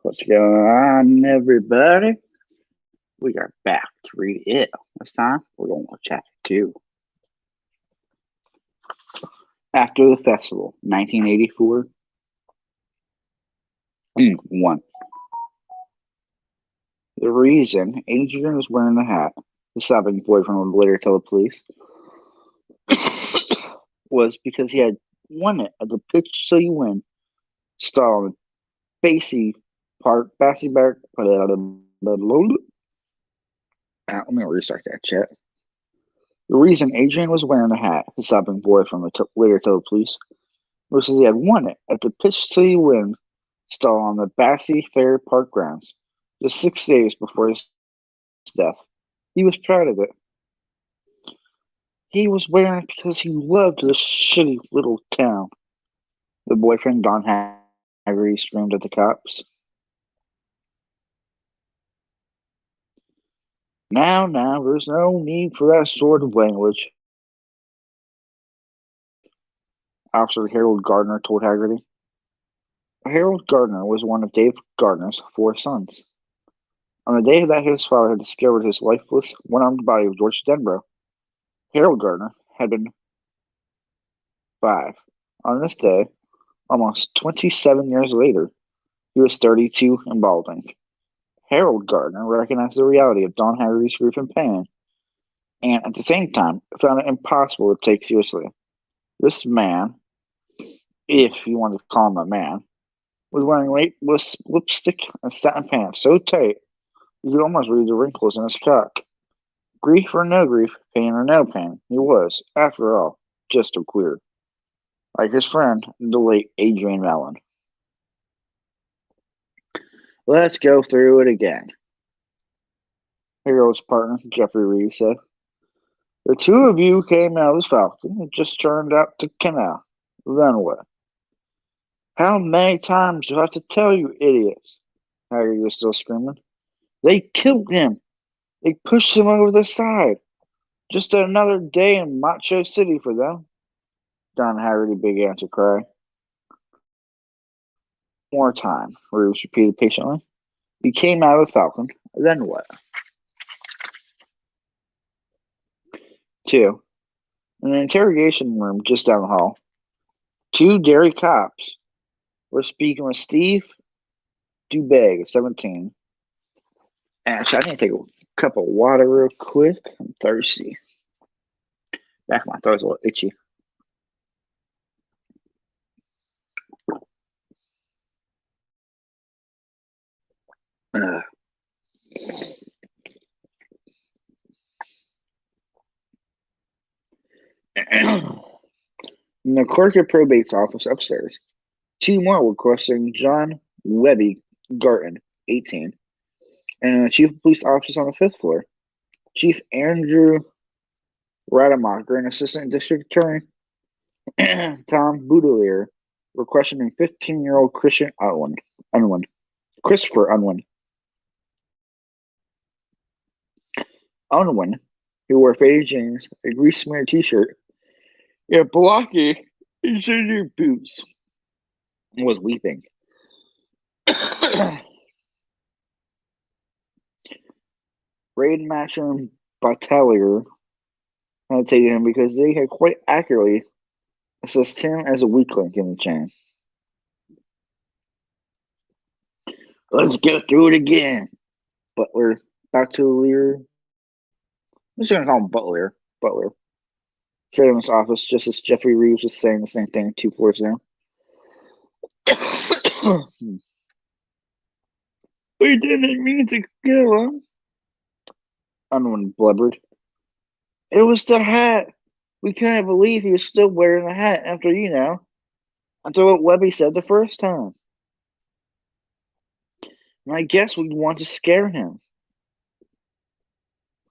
What's going on, everybody? We are back to read it. This time, we're going to chapter 2. After the festival, 1984. 1. The reason Adrian was wearing the hat, the sobbing boyfriend would later tell the police, was because he had won it at the Pitch So You Win stall in Bassy Park. Let me restart that chat. The reason Adrian was wearing the hat, the sobbing boyfriend would later tell the police, was because he had won it at the Pitch So You Win stall on the Bassy Fair Park grounds just 6 days before his death. He was proud of it. He was wearing it because he loved this shitty little town. The boyfriend, Don Haggerty, screamed at the cops. Now, there's no need for that sort of language, Officer Harold Gardner told Haggerty. Harold Gardner was one of Dave Gardner's 4 sons. On the day that his father had discovered his lifeless, one-armed body of George Denbrough, Harold Gardner had been 5. On this day, almost 27 years later, he was 32 and balding. Harold Gardner recognized the reality of Don Haggerty's grief and pain, and at the same time found it impossible to take seriously. This man, if you want to call him a man, was wearing lipstick and satin pants so tight you could almost read the wrinkles in his cock. Grief or no grief, pain or no pain, he was, after all, just a queer. Like his friend, the late Adrian Mellon. Let's go through it again, Harold's partner, Jeffrey Reeves, said. The 2 of you came out of the Falcon and just turned out the canal. Then what? How many times do I have to tell you, idiots? Haggerty was still screaming. They killed him. They pushed him over the side. Just another day in Macho City for them. Don Haggerty began to cry. More time, Reeves repeated patiently. You came out of the Falcon. Then what? 2. In an interrogation room just down the hall, 2 dairy cops were speaking with Steve Dubeg, 17. Actually, I need to take a cup of water real quick. I'm thirsty. Back of my throat's a little itchy. In the clerk of probate's office upstairs, 2 more were questioning John Webby Garton, 18, and the chief of police office on the 5th floor, Chief Andrew Rademacher and Assistant District Attorney Tom Boudelier were questioning 15-year-old Christopher Unwin. Unwin, who wore faded jeans, a grease-smeared t-shirt, and blocky engineered boots, was weeping. Raidmaster and Battalier had taken him because they had quite accurately assessed him as a weak link in the chain. Let's get through it again, Battalier. I'm just going to call him Butler. Sat in his office just as Jeffrey Reeves was saying the same thing 2 floors down. We didn't mean to kill him, Unwin blubbered. It was the hat. We couldn't believe he was still wearing the hat after what Webby said the first time. And I guess we'd want to scare him.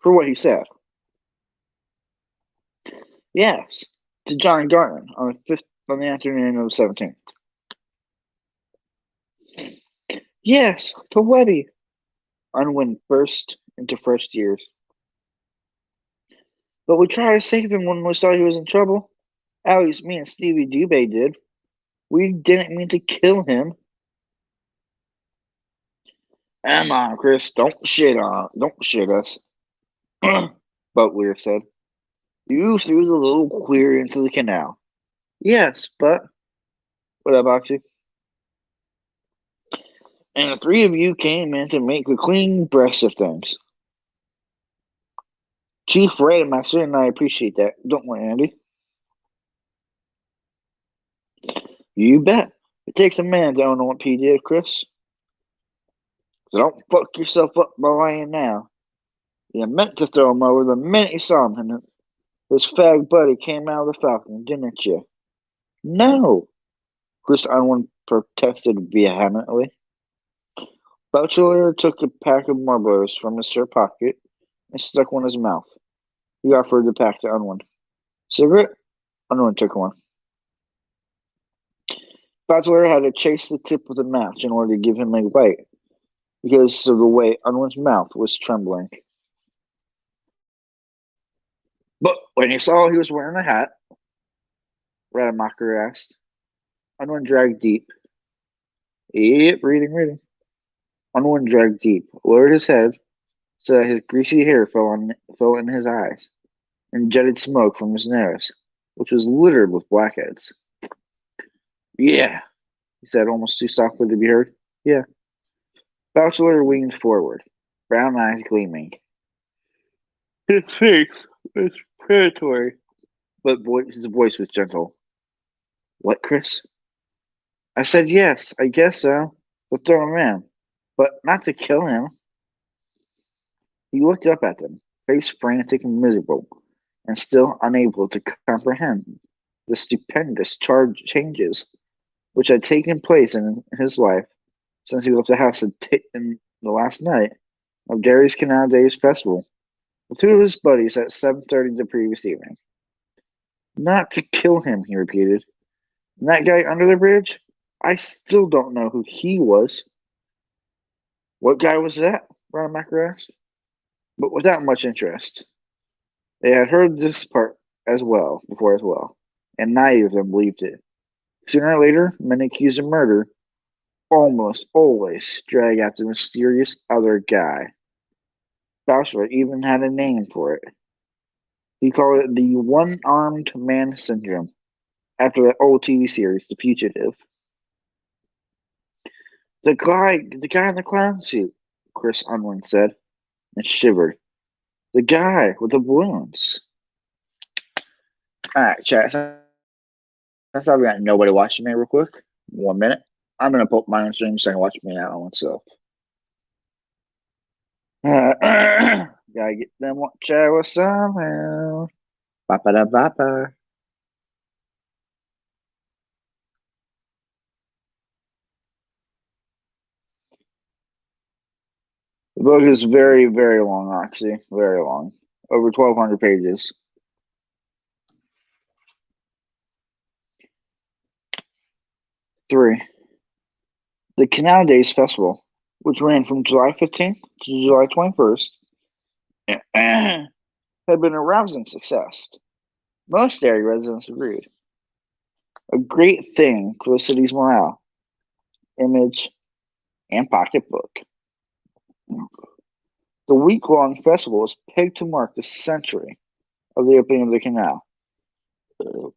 For what he said. Yes, to John Garton on the afternoon of the 17th. Yes, to Webby. Unwin burst into fresh tears. But we tried to save him when we saw he was in trouble. At least me and Stevie Dubé did. We didn't mean to kill him. Come on, Chris, don't shit us. Boatweir said. You threw the little queer into the canal. Yes, but what about you? And the three of you came in to make a clean breast of things. Chief Rademaster and I appreciate that. Don't worry, Andy. You bet. It takes a man to own what P did, Chris. So don't fuck yourself up by lying now. You meant to throw him over the minute you saw him, and his fag buddy came out of the Falcon, didn't you? No, Chris Unwin protested vehemently. Bachelor took a pack of Marlboros from his shirt pocket and stuck one in his mouth. He offered the pack to Unwin. Cigarette? Unwin took one. Bachelor had to chase the tip with a match in order to give him a light because of the way Unwin's mouth was trembling. But when you saw he was wearing a hat, Rademacher asked. Unwin dragged deep. Yep, reading. Unwin dragged deep, lowered his head so that his greasy hair fell in his eyes, and jetted smoke from his nose, which was littered with blackheads. Yeah, he said almost too softly to be heard. Yeah. Bachelor leaned forward, brown eyes gleaming. His face was predatory, but his voice was gentle. What, Chris? I said yes, I guess so. To throw him in, but not to kill him. He looked up at them, face frantic and miserable, and still unable to comprehend the stupendous changes which had taken place in his life since he left the house in the last night of Derry's Canal Days Festival with two of his buddies at 7:30 the previous evening. Not to kill him, he repeated. And that guy under the bridge? I still don't know who he was. What guy was that? Rademacher asked, but without much interest. They had heard this part before as well, and neither of them believed it. Sooner or later, men accused of murder almost always drag out the mysterious other guy. Bachelor even had a name for it. He called it the one-armed man syndrome, after that old TV series, The Fugitive. The guy in the clown suit, Chris Unwin said, and shivered. The guy with the balloons. Alright, chat. Since I've got nobody watching me real quick, 1 minute, I'm going to put my own stream so I can watch me out on myself. Gotta get them watch hour somehow. Ba-ba-da-ba-ba. The book is very, very long, Oxy. Very long. Over 1,200 pages. Three. The Canal Days Festival, which ran from July 15th to July 21st, had been a rousing success. Most area residents agreed. A great thing for the city's morale, image, and pocketbook. The week-long festival was pegged to mark the century of the opening of the canal,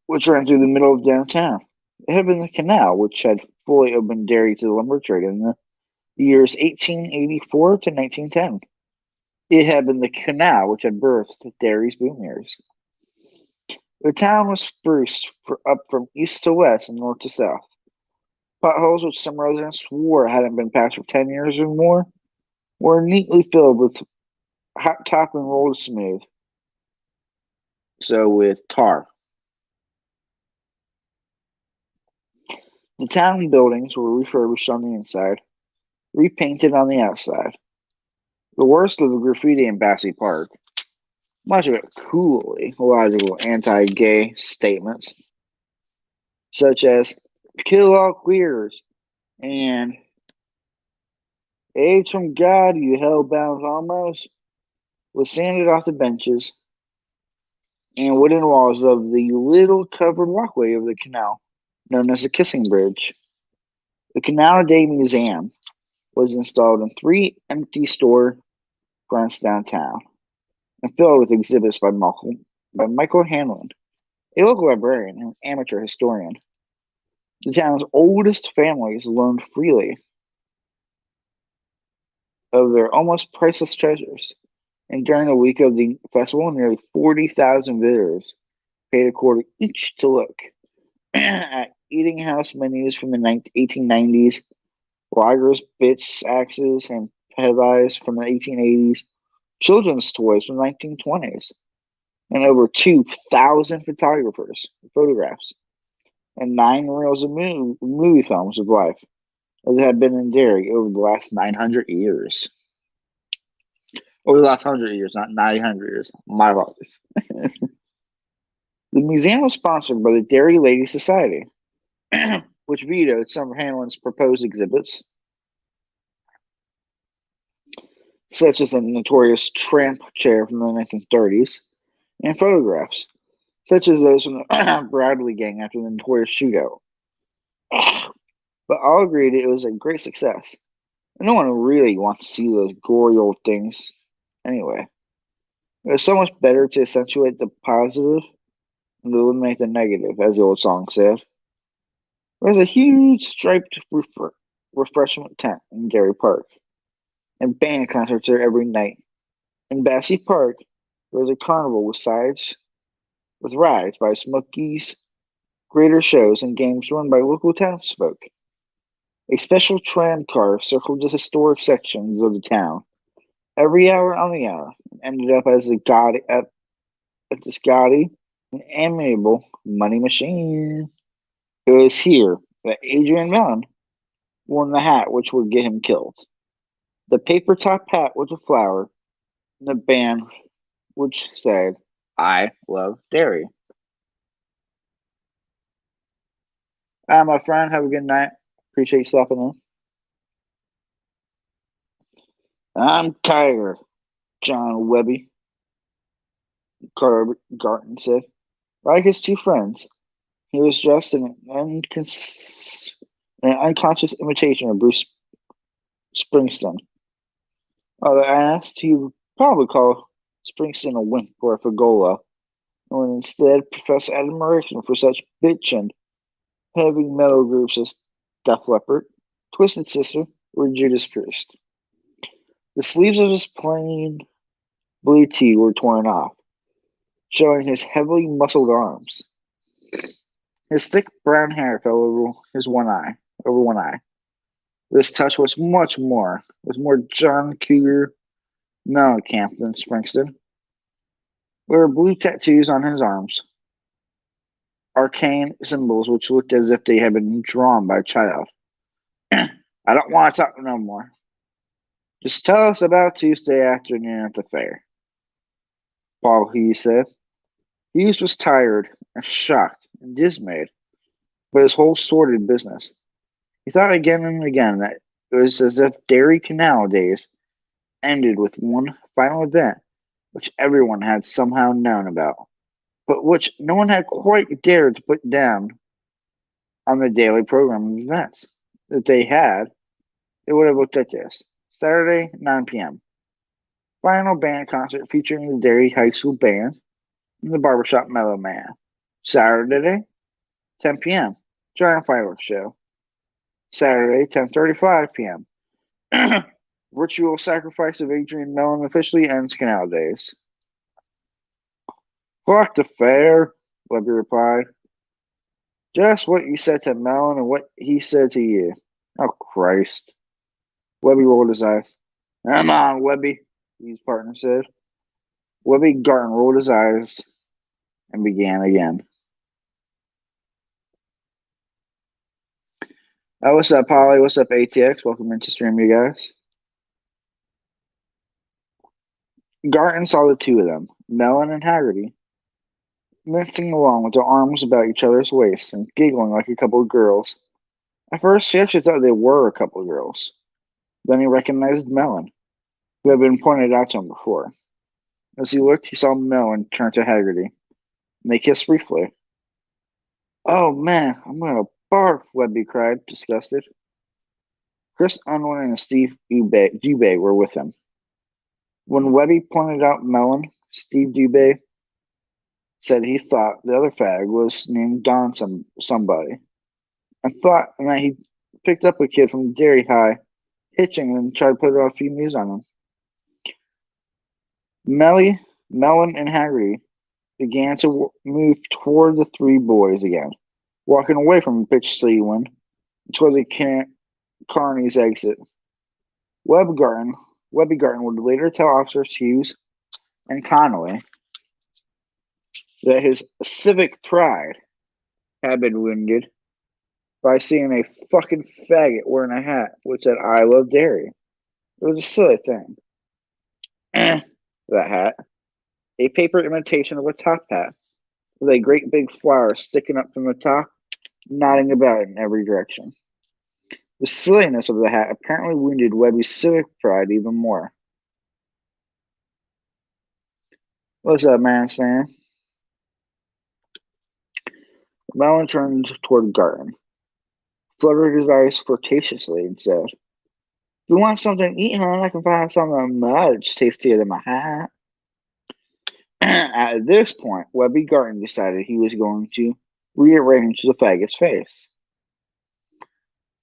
which ran through the middle of downtown. It had been the canal which had fully opened Derry to the lumber trade in the years 1884 to 1910. It had been the canal which had birthed Derry's boom years. The town was spruced up from east to west and north to south. Potholes which some residents swore hadn't been patched for 10 years or more were neatly filled with hot top and rolled smooth. So with tar. The town buildings were refurbished on the inside, repainted on the outside. The worst of the graffiti in Bassey Park, much of it coolly logical anti-gay statements, such as "kill all queers" and "AIDS from God, you hell-bound homos," was sanded off the benches and wooden walls of the little covered walkway of the canal known as the Kissing Bridge. The Canal Day Museum was installed in three empty store fronts downtown and filled with exhibits by Michael Hanlon, a local librarian and amateur historian. The town's oldest families loaned freely of their almost priceless treasures, and during the week of the festival, nearly 40,000 visitors paid a quarter each to look at eating house menus from the 1890s, loggers, bits, axes, and pebbles from the 1880s, children's toys from the 1920s, and over 2,000 photographs, and 9 reels of movie films of life, as it had been in Derry over the last 900 years. Over the last 100 years, not 900 years. My apologies. The museum was sponsored by the Derry Ladies Society, which vetoed some of Hanlon's proposed exhibits, such as the notorious tramp chair from the 1930s, and photographs, such as those from the Bradley gang after the notorious shootout. But all agreed it was a great success. And no one really wants to see those gory old things anyway. It was so much better to accentuate the positive and eliminate the negative, as the old song said. There's a huge striped refreshment tent in Derry Park, and band concerts there every night. In Bassey Park, there's a carnival with rides by Smokies, greater shows, and games run by local townsfolk. A special tram car circled the historic sections of the town every hour on the hour, and ended up as at this gaudy and amiable money machine. It was here that Adrian Mellon won the hat which would get him killed. The paper top hat with a flower, and the band which said, "I love Derry." My friend, have a good night. Appreciate you stopping in. I'm tired, John Webby, Garton said. Like his two friends, he was dressed in an unconscious imitation of Bruce Springsteen. Although I asked, he would probably call Springsteen a wimp or a fagola, and would instead profess admiration for such bitch and heavy metal groups as Def Leppard, Twisted Sister, or Judas Priest. The sleeves of his plain blue tee were torn off, showing his heavily muscled arms. His thick brown hair fell over one eye. This touch was more John Cougar Mellencamp than Springsteen. There were blue tattoos on his arms, arcane symbols which looked as if they had been drawn by a child. I don't want to talk no more. Just tell us about Tuesday afternoon at the fair, Paul Hughes said. Hughes was tired and shocked and dismayed by his whole sordid business. He thought again and again that it was as if Derry Canal days ended with one final event which everyone had somehow known about, but which no one had quite dared to put down on the daily program of events. If they had, it would have looked like this. Saturday, 9 p.m. Final band concert featuring the Derry High School Band and the Barbershop Mellow Man. Saturday, 10 p.m. Giant Fireworks Show. Saturday, 10:35 p.m. Ritual sacrifice of Adrian Mellon officially ends Canal Days. Fuck the fair, Webby replied. Just what you said to Mellon and what he said to you. Oh, Christ. Webby rolled his eyes. Come on, Webby, his partner said. Webby Garton rolled his eyes and began again. What's up, Polly? What's up, ATX? Welcome into stream, you guys. Garton saw the two of them, Mellon and Haggerty, mincing along with their arms about each other's waists and giggling like a couple of girls. At first, he actually thought they were a couple of girls. Then he recognized Mellon, who had been pointed out to him before. As he looked, he saw Mellon turn to Haggerty, and they kissed briefly. Oh, man, I'm going to Barf, Webby cried, disgusted. Chris Unwin and Steve Dubé were with him. When Webby pointed out Melon, Steve Dubé said he thought the other fag was named Don somebody, and that he picked up a kid from Dairy High, hitching and tried to put a few news on him. Melon, and Haggerty began to move toward the three boys again, walking away from Bitch Sleewin toward the Carney's exit. Webby Garten would later tell Officers Hughes and Connolly that his civic pride had been wounded by seeing a fucking faggot wearing a hat which said "I love dairy." It was a silly thing. That hat. A paper imitation of a top hat, with a great big flower sticking up from the top, nodding about in every direction. The silliness of the hat apparently wounded Webby's civic pride even more. What's up, man, Sam? Melon turned toward Garten, fluttered his eyes flirtatiously, and said, "If you want something to eat, hon, I can find something much tastier than my hat." At this point, Webby Garten decided he was going to rearrange the faggot's face.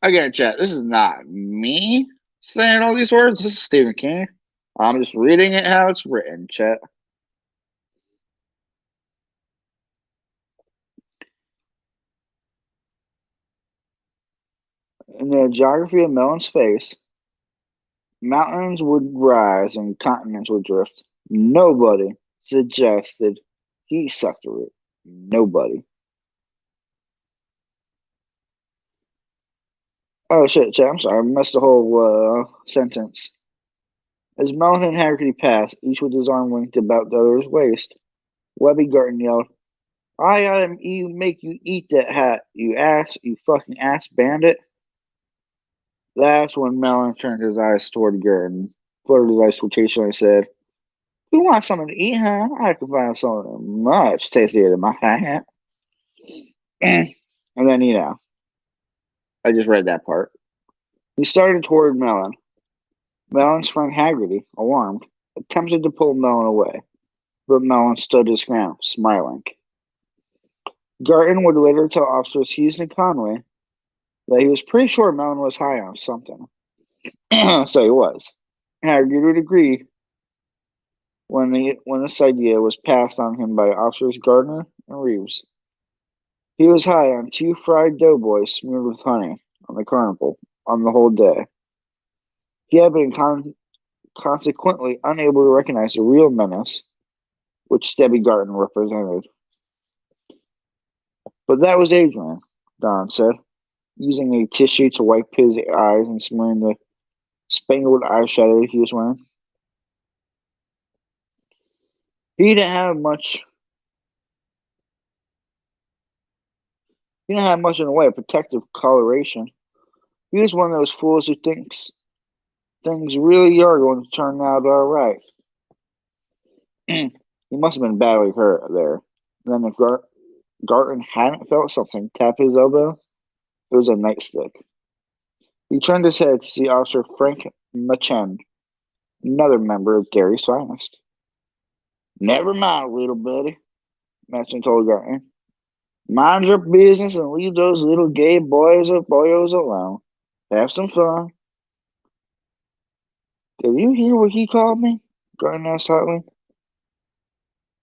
Again, chat, this is not me saying all these words. This is Stephen King. I'm just reading it how it's written, chat. In the geography of Melon's face, mountains would rise and continents would drift. Nobody suggested he sucked a root. Nobody. Oh shit, chat, I'm sorry, I missed the whole sentence. As Melon and Haggerty passed, each with his arm linked about the other's waist, Webby Garten yelled, "I gotta make you eat that hat, you fucking ass bandit." That's when Melon turned his eyes toward Garten, flirted his eyes flirtationally, and said, "If you want something to eat, huh? I can find something much tastier than my hat." And then, I just read that part. He started toward Melon. Melon's friend Haggerty, alarmed, attempted to pull Melon away, but Melon stood his ground, smiling. Garten would later tell Officers Hughes and Conway that he was pretty sure Melon was high on something. So he was. Haggerty would agree when this idea was passed on him by Officers Gardner and Reeves. He was high on 2 fried doughboys smeared with honey on the carnival on the whole day. He had been consequently unable to recognize the real menace which Debbie Garten represented. "But that was Adrian," Don said, using a tissue to wipe his eyes and smearing the spangled eyeshadow he was wearing. He didn't have much in the way of protective coloration. He was one of those fools who thinks things really are going to turn out all right. He must have been badly hurt there. Then if Garten hadn't felt something tap his elbow, it was a nightstick. He turned his head to see Officer Frank Machen, another member of Gary's finest. "Never mind, little buddy," Machen told Garten. "Mind your business and leave those little gay boyos alone. Have some fun." "Did you hear what he called me?" Garten asked hotly.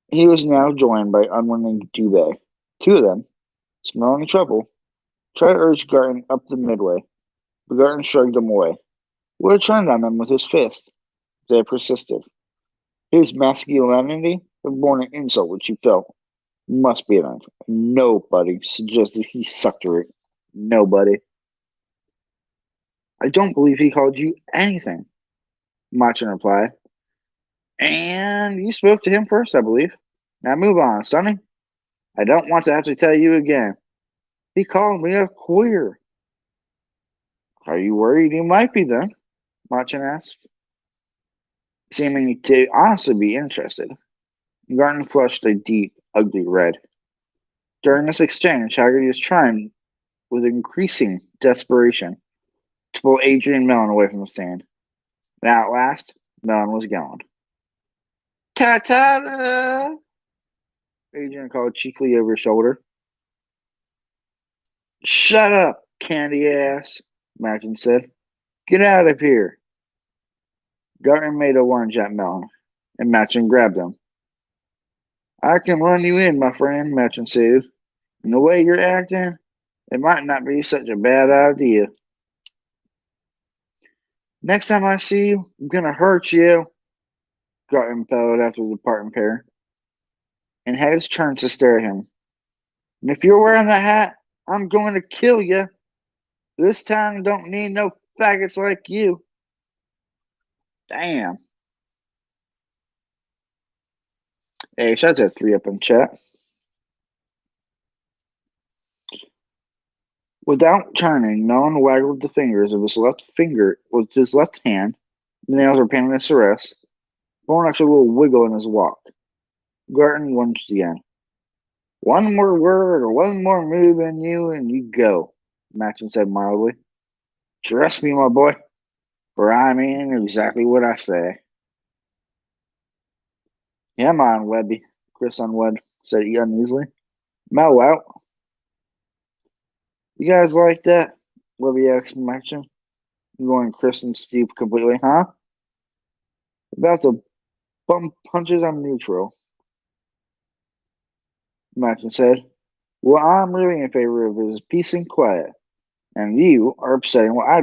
He was now joined by Unwin and Dubé. 2 of them, smelling trouble, tried to urge Garten up the midway, but Garten shrugged them away. Would have turned on them with his fist. They persisted. His masculinity had borne an insult which he felt must be enough. Nobody suggested he sucked her. Nobody. "I don't believe he called you anything," Machen replied. "And you spoke to him first, I believe. Now move on, Sonny. I don't want to have to tell you again. He called me a queer." "Are you worried you might be then?" Machen asked, seeming to honestly be interested. Garten flushed a deep, ugly red. During this exchange, Haggerty was trying with increasing desperation to pull Adrian Mellon away from the stand. And at last, Mellon was gone. Ta-ta-da! Adrian called cheekily over his shoulder. Shut up, candy ass, Machin said. Get out of here. Gardner made a lunge at Mellon, and Machin grabbed him. I can run you in, my friend, Machin said. And the way you're acting, it might not be such a bad idea. Next time I see you, I'm gonna hurt you, Gardner bellowed after the departing pair, and heads turned to stare at him. And if you're wearing that hat, I'm going to kill you. This town don't need no faggots like you. Damn. Hey, shout out to 3up in chat. Without turning, Mellon waggled the fingers of his left finger with his left hand. The nails were painted in Ceres, for an extra little wiggle in his walk. Garton lunged again. One more word or one more move in you and you go, Machin said mildly. Trust me, my boy, for I mean exactly what I say. Come on, Webby, Chris Unwed said uneasily. Mel out. You guys like that? Webby asked Machin, ignoring Chris and Steve completely, huh? About the bum punches, I'm neutral, Machin said. Well, I'm really in favor of his peace and quiet, and you are upsetting what I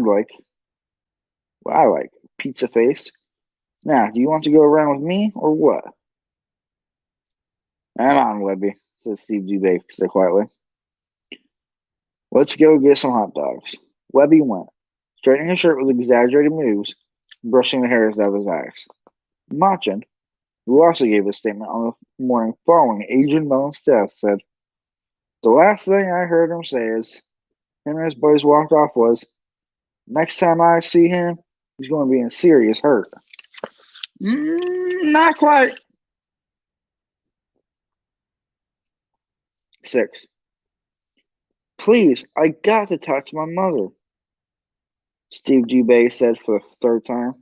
like, pizza face. Now, do you want to go around with me, or what? I'm on, Webby, said Steve Dubé quietly. Let's go get some hot dogs. Webby went, straightening his shirt with exaggerated moves, brushing the hairs out of his eyes. Machin, who also gave a statement on the morning following Adrian Mellon's death, said, the last thing I heard him say as him and his boys walked off was, next time I see him, he's going to be in serious hurt. Not quite. 6. Please, I got to talk to my mother, Steve Dubé said for the third time.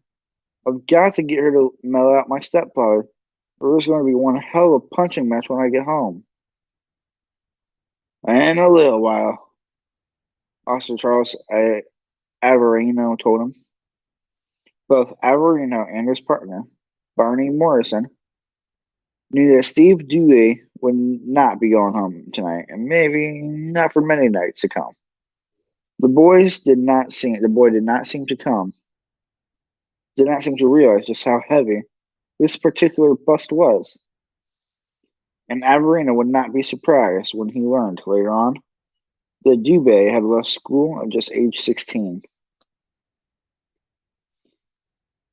I've got to get her to mellow out my stepfather, or there's going to be one hell of a punching match when I get home. In a little while, Officer Charles Averino told him. Both Averino and his partner, Barney Morrison, knew that Steve Dewey would not be going home tonight, and maybe not for many nights to come. The boy did not seem to realize just how heavy this particular bust was. And Averino would not be surprised when he learned later on that Dubé had left school at just age 16.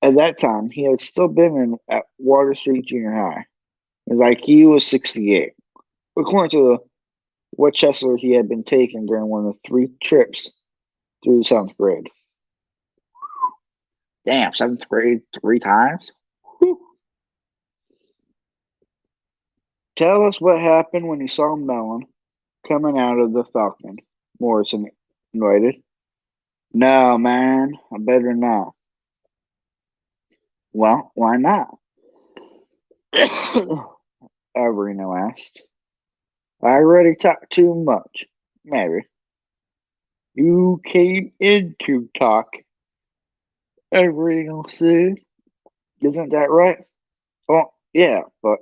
At that time, he had still been at Water Street Junior High. His IQ was 68. According to what Chesler he had been taken during one of the 3 trips through the 7th grade. Damn, 7th grade 3 times? Whew. Tell us what happened when you saw Mellon coming out of the Falcon, Morrison invited. No, man, I better not. Well, why not? Averino asked. I already talked too much. Maybe. You came in to talk, Averino said. Isn't that right? Oh, yeah, but...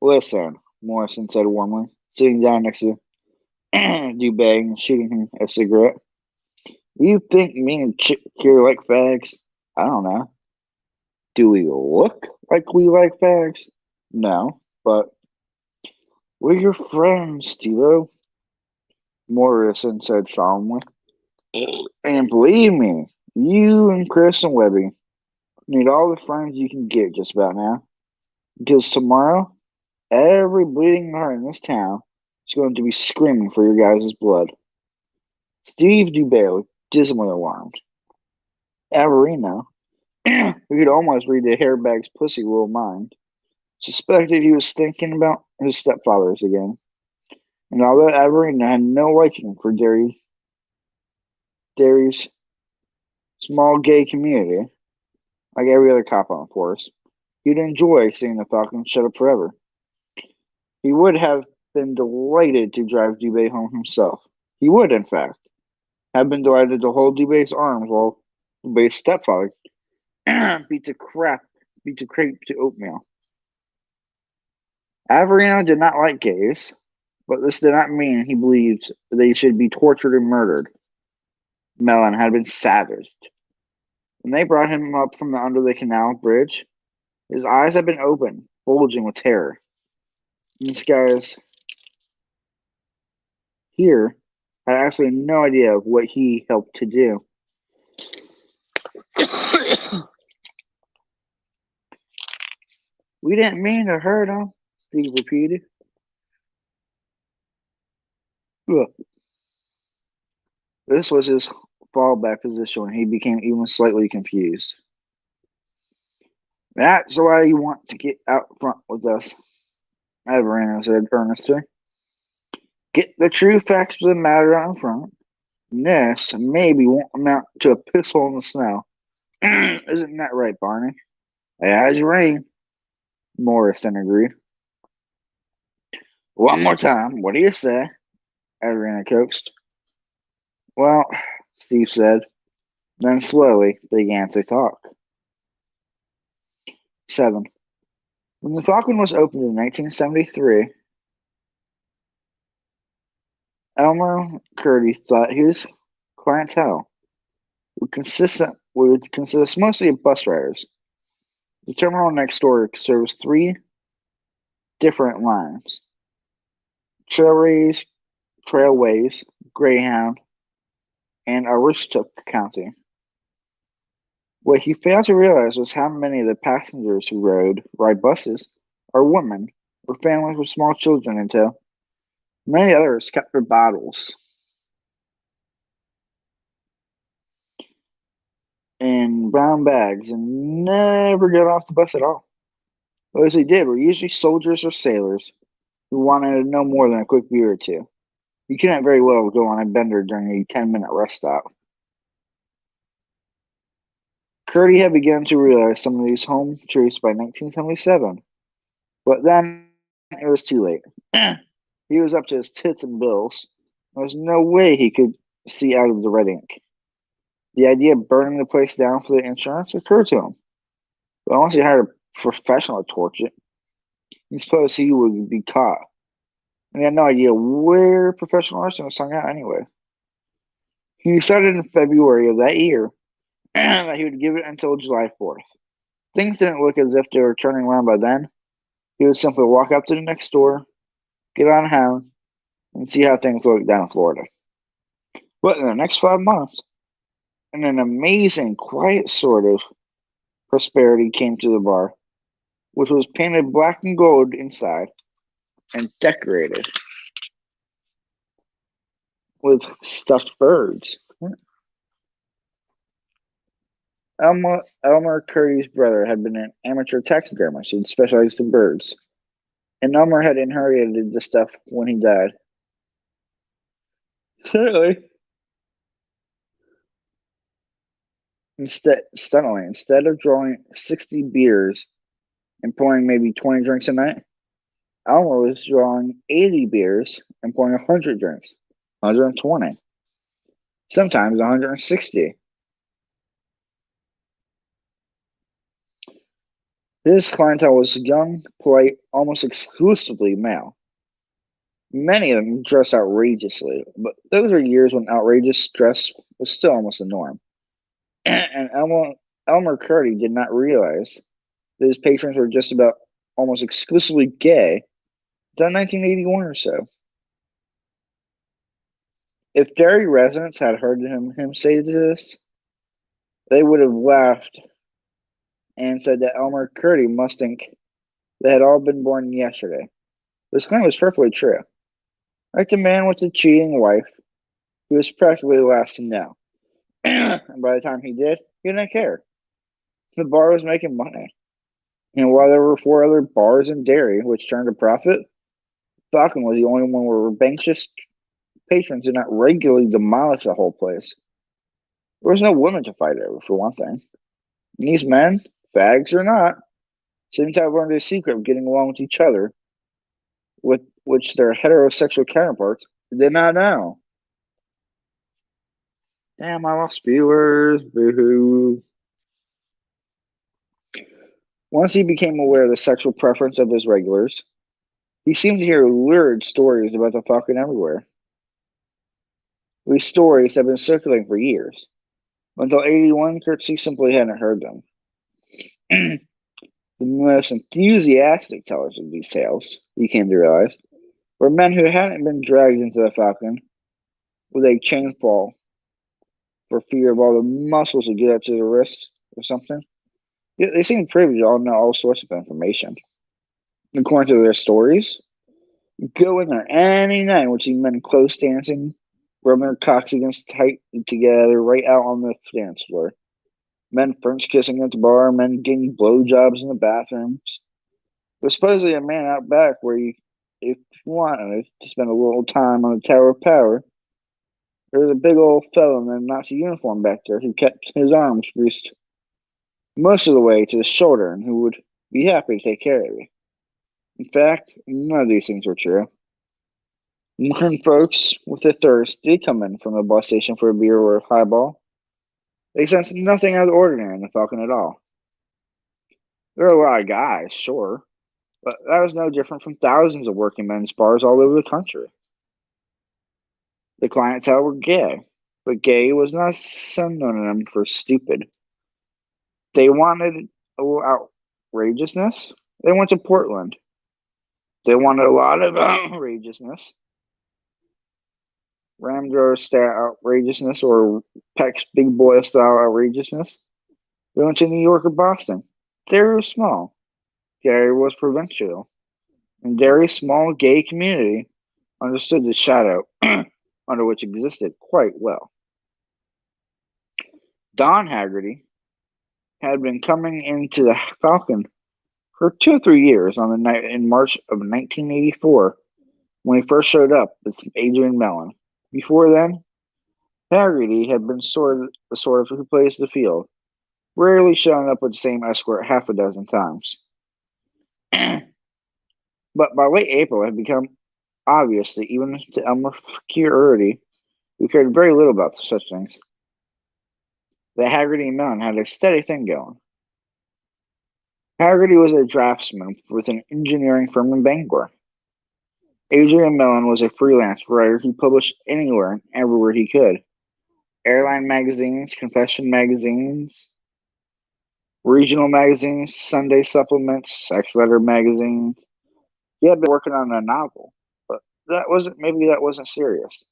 Listen, Morrison said warmly, sitting down next to Dubé and shooting him a cigarette. You think me and Chip here like fags? I don't know. Do we look like we like fags? No, but we're your friends, Steve-O, Morrison said solemnly. And believe me, you and Chris and Webby need all the friends you can get just about now. Because tomorrow, every bleeding heart in this town is going to be screaming for your guys' blood. Steve Dubé looked dismally alarmed. Averino, who could almost read the hairbag's pussy little mind, suspected he was thinking about his stepfathers again. And although Everett had no liking for Derry's small gay community, like every other cop on the force, he'd enjoy seeing the Falcon shut up forever. He would have been delighted to drive Dubé home himself. He would, in fact, have been delighted to hold Dubé's arms while Dubé's stepfather beat the crepe to oatmeal. Averino did not like gays, but this did not mean he believed they should be tortured and murdered. Mellon had been savaged. When they brought him up from under the canal bridge, his eyes had been open, bulging with terror. These guys here had absolutely no idea of what he helped to do. We didn't mean to hurt him, Steve repeated. Look, this was his fallback position when he became even slightly confused. That's why you want to get out front with us, Averano said earnestly. Get the true facts of the matter out in front. This maybe won't amount to a piss hole in the snow. Isn't that right, Barney? As rain, Morrison agreed. One more time, what do you say? Averano coaxed. Well, Steve said, then slowly began to talk. 7. When the Falcon was opened in 1973, Elmer Curdy thought his clientele would consist mostly of bus riders. The terminal next door serves 3 different lines: Trailways, Greyhound, and Aroostook County. What he failed to realize was how many of the passengers who ride buses are women or families with small children in tow. Many others kept their bottles in brown bags and never got off the bus at all. Those who did were usually soldiers or sailors who wanted no more than a quick beer or two. You couldn't very well go on a bender during a 10-minute rest stop. Curdy had begun to realize some of these home truths by 1977, but then it was too late. He was up to his tits and bills. There was no way he could see out of the red ink. The idea of burning the place down for the insurance occurred to him. But unless he hired a professional to torch it, he supposed he would be caught. And he had no idea where professional arsonists hung out anyway. He decided in February of that year that he would give it until July 4th. Things didn't look as if they were turning around by then. He would simply walk up to the next door, get on a hound, and see how things looked down in Florida. But in the next 5 months, and an amazing, quiet sort of prosperity came to the bar, which was painted black and gold inside and decorated with stuffed birds. Elmer Curdy's brother had been an amateur taxidermist who specialized in birds, and Elmer had inherited the stuff when he died. Certainly. Instead of drawing 60 beers and pouring maybe 20 drinks a night, Elmer was drawing 80 beers and pouring 100 drinks, 120, sometimes 160. His clientele was young, polite, almost exclusively male. Many of them dressed outrageously, but those were years when outrageous dress was still almost the norm. And Elmer Curdy did not realize that his patrons were just about almost exclusively gay until 1981 or so. If Derry residents had heard him say this, they would have laughed and said that Elmer Curdy must think they had all been born yesterday. This claim was perfectly true. Like the man with the cheating wife, he was practically the last to know. And by the time he did, he didn't care. The bar was making money. And while there were 4 other bars in Derry which turned a profit, Falcon was the only one where rambunctious patrons did not regularly demolish the whole place. There was no women to fight over, for one thing. And these men, fags or not, seemed to have learned a secret of getting along with each other, with which their heterosexual counterparts did not know. Damn, I lost viewers. Boo-hoo. Once he became aware of the sexual preference of his regulars, he seemed to hear lurid stories about the Falcon everywhere. These stories had been circulating for years. Until 81, Kirksey simply hadn't heard them. The most enthusiastic tellers of these tales, he came to realize, were men who hadn't been dragged into the Falcon with a chainfall for fear of all the muscles would get up to their wrists or something. Yet they seemed privy to all sorts of information. According to their stories, go in there any night and would see men close dancing, rubbing their cocks against tight together right out on the dance floor. Men French kissing at the bar, men getting blowjobs in the bathrooms. There's supposedly a man out back where you, if you wanted to spend a little time on the Tower of Power, there's a big old fellow in a Nazi uniform back there who kept his arms greased most of the way to the shoulder and who would be happy to take care of you. In fact, none of these things were true. When folks with a thirst did come in from the bus station for a beer or a highball, they sensed nothing out of the ordinary in the Falcon at all. There were a lot of guys, sure, but that was no different from thousands of working men's bars all over the country. The clientele were gay, but gay was not a synonym for stupid. They wanted a little outrageousness. They went to Portland. They wanted a lot of outrageousness. Ramjar style outrageousness or Peck's big boy style outrageousness. They went to New York or Boston. Derry was small. Derry was provincial. And Derry's small gay community understood the shadow under which existed quite well. Don Haggerty had been coming into the Falcon for 2 or 3 years on the night in March of 1984 when he first showed up with Adrian Mellon. Before then, Haggerty had been the sort of who plays the field, rarely showing up with the same escort half a dozen times. But by late April, it had become obvious that even to Elmer Furedy, who cared very little about such things, that Haggerty and Mellon had a steady thing going. Haggerty was a draftsman with an engineering firm in Bangor. Adrian Mellon was a freelance writer who published anywhere and everywhere he could. Airline magazines, confession magazines, regional magazines, Sunday supplements, sex letter magazines. He had been working on a novel, but that wasn't serious.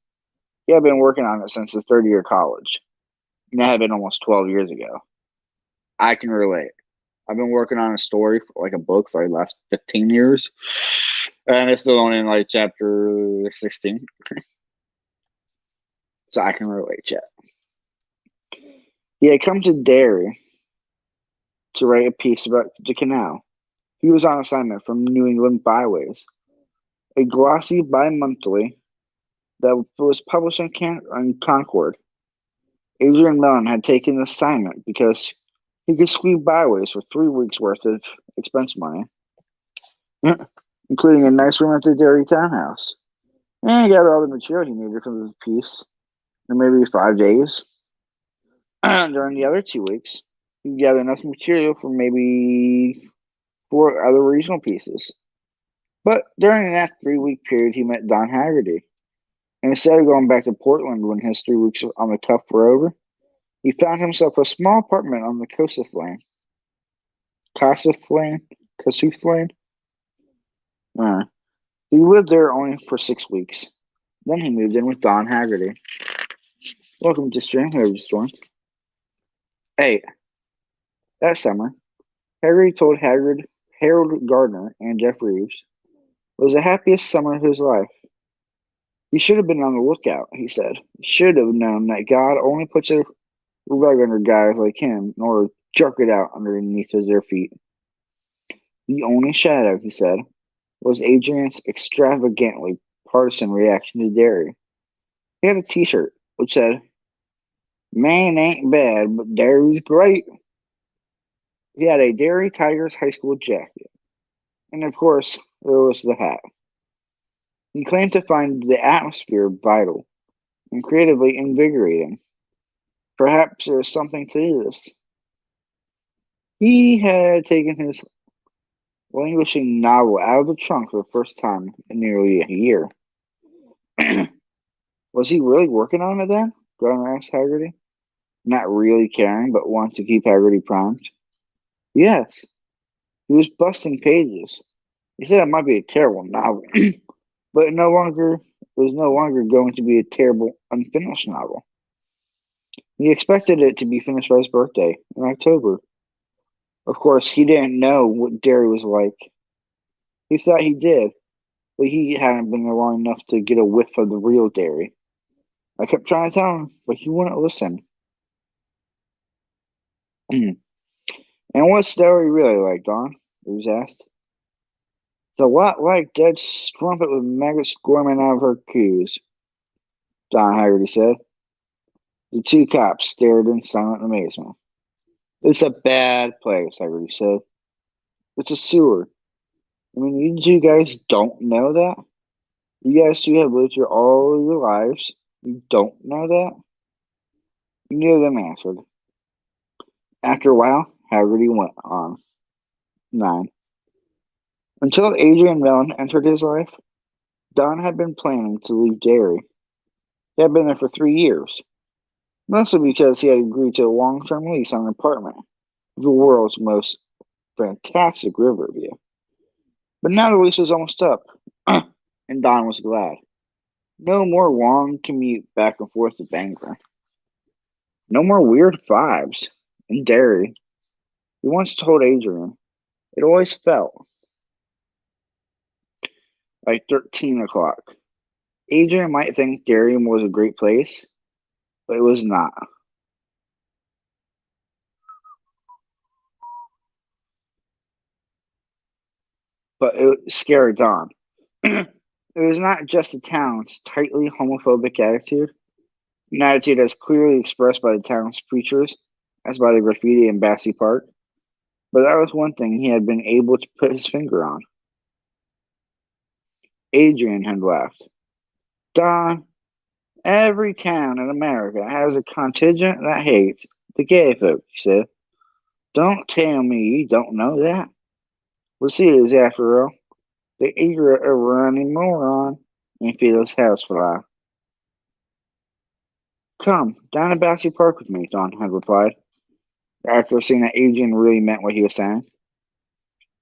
He had been working on it since his third year of college. And that had been almost 12 years ago. I can relate. I've been working on a story, like a book, for the last 15 years. And it's still only in like chapter 16. So I can relate, chat. He had come to Derry to write a piece about the canal. He was on assignment from New England Byways, a glossy bi-monthly that was published in Concord. Adrian Mellon had taken the assignment because he could squeeze Byways for 3 weeks' worth of expense money, including a nice room at the Derry townhouse. And he got all the material he needed for the piece in maybe 5 days. During the other 2 weeks, he gathered enough material for maybe 4 other regional pieces. But during that 3-week period, he met Don Haggerty. And instead of going back to Portland when his 3 weeks on the cuff were over, he found himself a small apartment on the Kossuth Lane. He lived there only for 6 weeks. Then he moved in with Don Haggerty. Welcome to Stream, whoever just joined. 8. That summer, Haggerty told Harold Gardner and Jeff Reeves it was the happiest summer of his life. He should have been on the lookout, he said. He should have known that God only puts a rug under guys like him in order to jerk it out underneath their feet. The only shadow, he said, was Adrian's extravagantly partisan reaction to dairy. He had a t-shirt which said, "Man ain't bad, but dairy's great." He had a Dairy Tigers high school jacket, and of course, there was the hat. He claimed to find the atmosphere vital and creatively invigorating. Perhaps there was something to this. He had taken his languishing novel out of the trunk for the first time in nearly a year. Was he really working on it then? Gardner asked Haggerty, not really caring, but wanting to keep Haggerty primed. Yes, he was busting pages. He said it might be a terrible novel, but it was no longer going to be a terrible, unfinished novel. He expected it to be finished by his birthday in October. Of course, he didn't know what dairy was like. He thought he did, but he hadn't been there long enough to get a whiff of the real dairy. I kept trying to tell him, but he wouldn't listen. And what's dairy really like, Don? He was asked. It's a lot like dead strumpet with maggots squirming out of her coos, Don Haggerty said. The two cops stared in silent amazement. It's a bad place, Haggerty said. It's a sewer. I mean, you two guys don't know that? You guys two have lived here all your lives. You don't know that? Neither of them answered. After a while, Haggerty went on. 9. Until Adrian Mellon entered his life, Don had been planning to leave Derry. He had been there for 3 years, mostly because he had agreed to a long-term lease on an apartment with the world's most fantastic river view. But now the lease was almost up, and Don was glad. No more long commute back and forth to Bangor. No more weird vibes in Derry. He once told Adrian, it always felt like 13 o'clock. Adrian might think Derry was a great place, but it was not. But it scared Don. It was not just the town's tightly homophobic attitude, an attitude as clearly expressed by the town's preachers as by the graffiti in Bassey Park, but that was one thing he had been able to put his finger on. Adrian had laughed. Don, every town in America has a contingent that hates the gay folk, he said. Don't tell me you don't know that. What's is, after all, the eager a running moron and Phyllis housefly. Come, down to Bassey Park with me, Don had replied, after seeing that Adrian really meant what he was saying.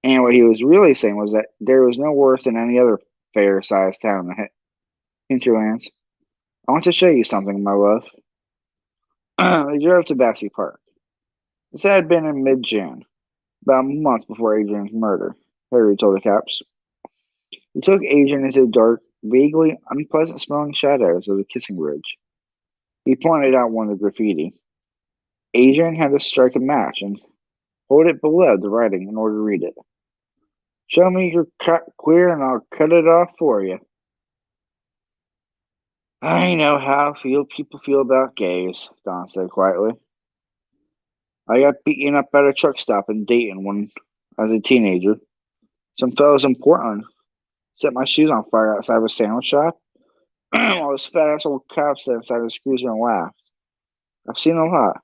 And what he was really saying was that there was no worse than any other fair-sized town in the hinterlands. I want to show you something, my love. They drove to Bassey Park. This had been in mid-June, about a month before Adrian's murder, Harry told the cops. He took Adrian into the dark, vaguely unpleasant-smelling shadows of the Kissing Ridge. He pointed out one of the graffiti. Adrian had to strike a match and hold it below the writing in order to read it. Show me your cut queer and I'll cut it off for you. I know how people feel about gays, Don said quietly. I got beaten up at a truck stop in Dayton when I was a teenager. Some fellows in Portland set my shoes on fire outside of a sandwich shop while this fat-ass old cop sat inside his cruiser and laughed. I've seen a lot,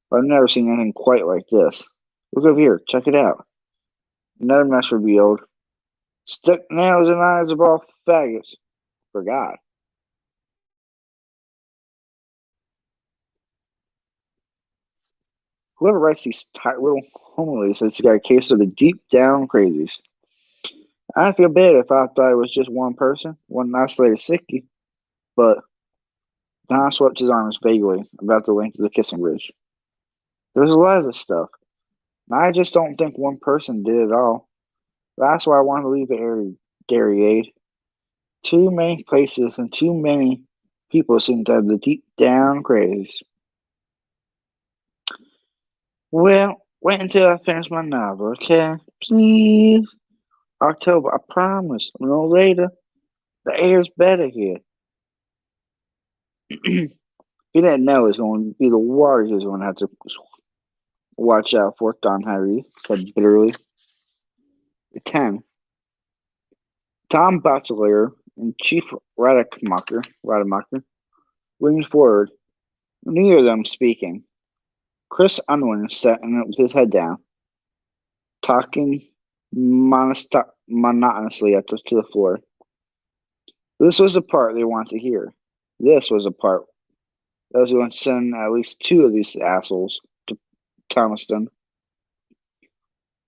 but I've never seen anything quite like this. Look over here, check it out. Another mess revealed. Stuck nails in eyes of all faggots. Forgot. Whoever writes these tight little homilies has got a case of the deep down crazies. I'd feel bad if I thought it was just one person, one isolated sickie, but Don swept his arms vaguely about the length of the Kissing Ridge. There's a lot of this stuff, and I just don't think one person did it all. That's why I wanted to leave the Dairy Aid. Too many places and too many people seem to have the deep down craze. Well, wait until I finish my novel, okay? Please? October, I promise. No later. The air's better here. He didn't know it was going to be the waters he was going to have to watch out for, Don Harry said bitterly. 10. Tom Butler and Chief Rademacher leaned forward, neither of them speaking. Chris Unwin sat with his head down, talking monotonously to the floor. This was the part they wanted to hear. This was the part that was going to send at least two of these assholes to Thomaston.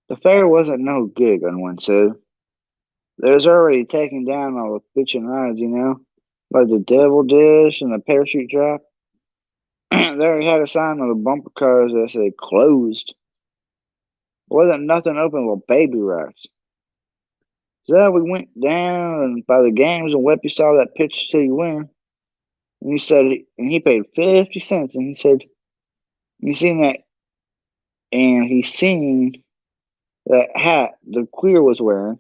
The fair wasn't no good, Unwin said. They was already taking down all the bitchin' rides, like the Devil Dish and the Parachute Drop. They already had a sign on the bumper cars that said closed. There wasn't nothing open but baby rides. So we went down and by the games and Weppy saw that picture till you win. And he said, and he paid 50 cents. And he said, you seen that? And he seen that hat the queer was wearing.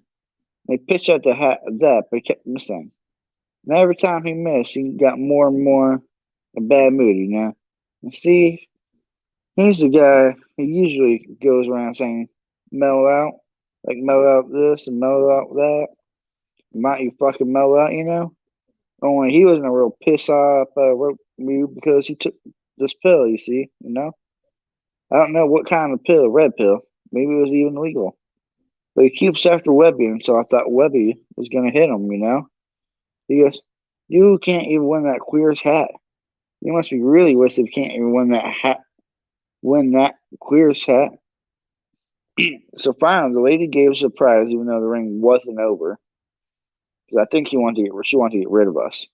They pitched out the hat of that, but he kept missing. And every time he missed, he got more and more a bad mood, And Steve, he's the guy who usually goes around saying, mellow out. Like, mellow out this and mellow out that. Might you fucking mellow out, Only he was in a real piss off mood because he took this pill, you see, I don't know what kind of pill, red pill. Maybe it was even legal. But he keeps after Webby, and so I thought Webby was going to hit him, He goes, you can't even win that queer's hat. You must be really wasted if you can't even win that queer's hat. So finally, the lady gave us a prize, even though the ring wasn't over. Because I think she wanted to get rid of us.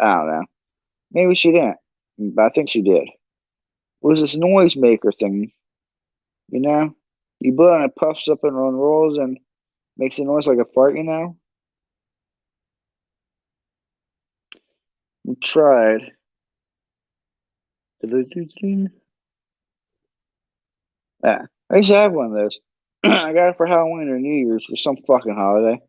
I don't know. Maybe she didn't, but I think she did. It was this noisemaker thing, You blow and it puffs up and unrolls and makes a noise like a fart, We tried. Yeah, I used to have one of those. I got it for Halloween or New Year's for some fucking holiday.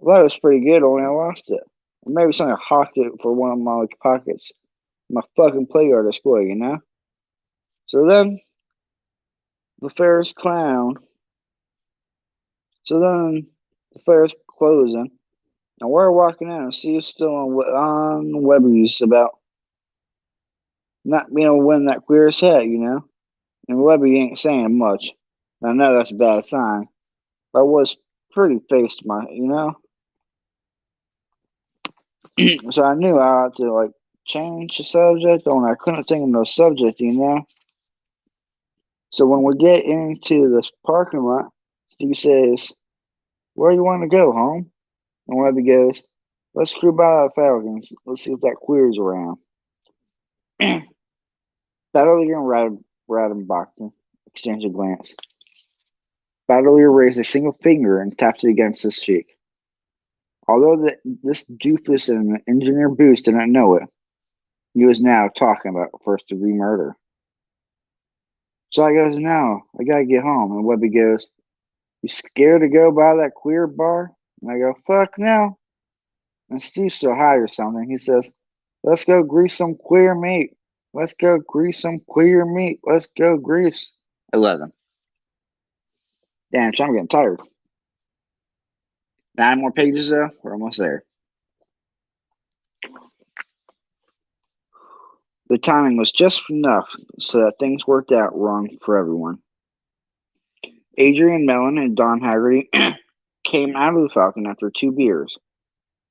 I thought it was pretty good, only I lost it. Or maybe someone hawked it for one of my pockets. My fucking play yard at school, So then, the fair's clown. So then, the fair's closing. And we're walking out and Steve's still on Webby's about not being able to win that queer's hat, And Webby ain't saying much. I know that's a bad sign. But I was pretty faced So I knew I had to change the subject, and I couldn't think of no subject, So when we get into this parking lot, Steve says, "Where do you want to go, home?" And Webby goes, "Let's crew by the Falcons. Let's see if that queer's around." Battalier and Radenbacher exchanged a glance. Battalier raised a single finger and tapped it against his cheek. Although this doofus in engineer boots didn't know it, he was now talking about first-degree murder. So I goes, "No, I gotta get home." And Webby goes, "You scared to go by that queer bar?" And I go, "Fuck no." And Steve's still high or something. He says, "Let's go grease some queer meat. Let's go grease some queer meat. Let's go grease." 11. Damn, so I'm getting tired. 9 more pages, though. We're almost there. The timing was just enough so that things worked out wrong for everyone. Adrian Mellon and Don Haggerty came out of the Falcon after 2 beers,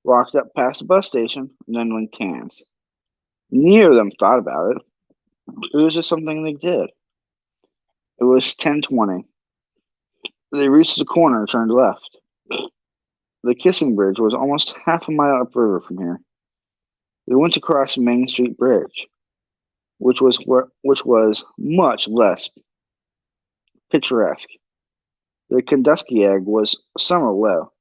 walked up past the bus station, and then linked hands. Neither of them thought about it. It was just something they did. It was 10:20. They reached the corner and turned left. The Kissing Bridge was almost half a mile upriver from here. They went across Main Street Bridge, which was much less picturesque. The Kanduskiag was somewhat low,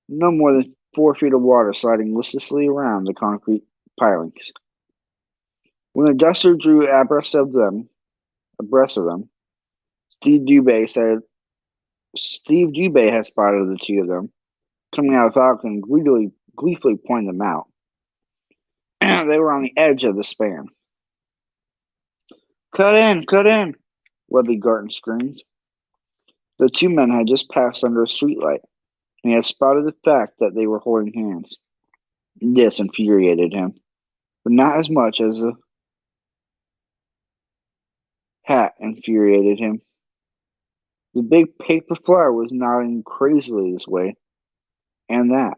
no more than 4 feet of water sliding listlessly around the concrete pilings. When the duster drew abreast of them, Steve Dubé had spotted the two of them coming out of Falcon gleefully pointed them out. They were on the edge of the span. Cut in! Cut in! Webby Garten screamed. The two men had just passed under a streetlight, and he had spotted the fact that they were holding hands. This infuriated him, but not as much as the hat infuriated him. The big paper flower was nodding crazily this way and that.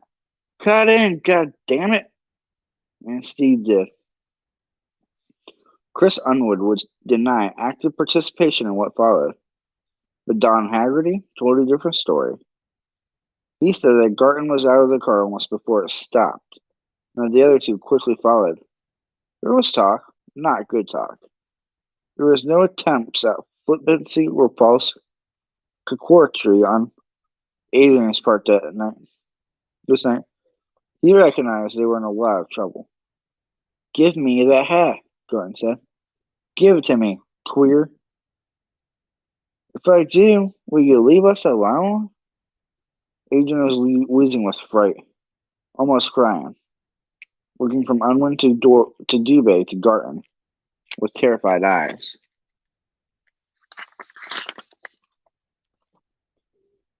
Cut in, god damn it! And Steve did. Chris Unwood would deny active participation in what followed, but Don Haggerty told a different story. He said that Garton was out of the car almost before it stopped, and that the other two quickly followed. There was talk, not good talk. There was no attempts at flippancy or false coquetry on Adrian's part that night. This night, he recognized they were in a lot of trouble. Give me that hat, Garton said. Give it to me, queer. If I do, will you leave us alone? Adrian was wheezing with fright, almost crying, looking from Unwin to Dubé to Garton with terrified eyes.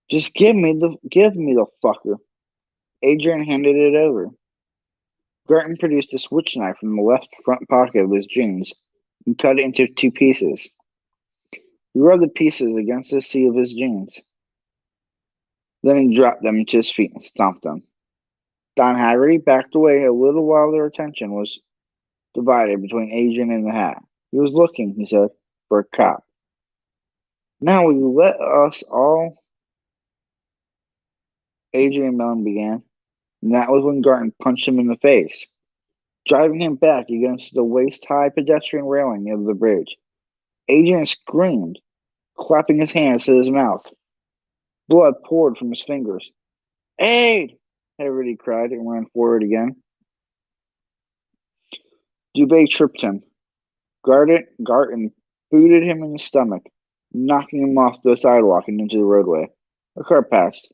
Just give me the fucker. Adrian handed it over. Garton produced a switch knife from the left front pocket of his jeans and cut it into 2 pieces. He rubbed the pieces against the seat of his jeans. Then he dropped them to his feet and stomped them. Don Haggerty backed away a little while their attention was divided between Adrian and the hat. He was looking, he said, for a cop. Now will you let us all... Adrian Mellon began, and that was when Garton punched him in the face, driving him back against the waist-high pedestrian railing of the bridge. Adrian screamed, clapping his hands to his mouth. Blood poured from his fingers. Aid! Haggerty cried and ran forward again. Dubé tripped him. Garton booted him in the stomach, knocking him off the sidewalk and into the roadway. A car passed.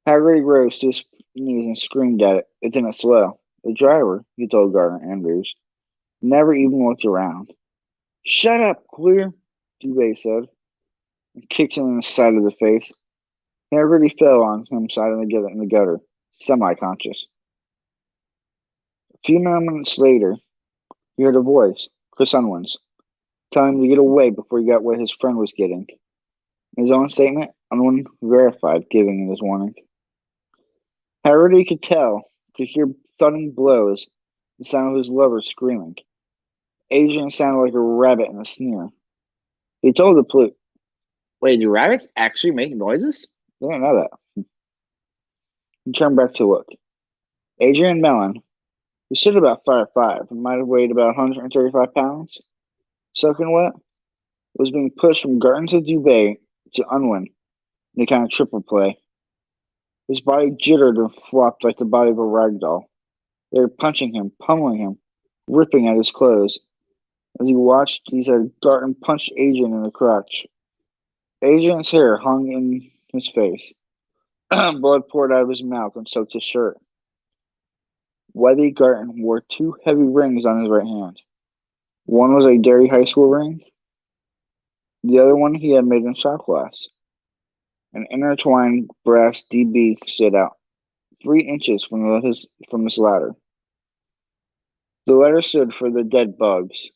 Haggerty rose to his knees and screamed at it. It didn't slow. The driver, he told Garton Andrews, never even looked around. Shut up, queer, Dubé said, and kicked him in the side of the face. Haggerty fell on his side in the gutter, semi-conscious. A few moments later, he heard a voice, Chris Unwin's, telling him to get away before he got what his friend was getting. In his own statement, Unwin verified giving his warning. Haggerty could hear thudding blows, the sound of his lover screaming. Adrian sounded like a rabbit in a sneer. He told the police, wait, do rabbits actually make noises? I didn't know that. He turned back to look. Adrian Mellon, who stood about 5'5" and might have weighed about 135 pounds, soaking wet, was being pushed from Garton to Dubé to Unwin in a kind of triple play. His body jittered and flopped like the body of a rag doll. They were punching him, pummeling him, ripping at his clothes. As he watched, he said Garton punched Adrian in the crotch. Adrian's hair hung in his face. Blood poured out of his mouth and soaked his shirt. Webby Garton wore 2 heavy rings on his right hand. One was a Derry High School ring. The other one he had made in shot glass. An intertwined brass DB stood out, 3 inches from his ladder. The letter stood for the Dead Bugs,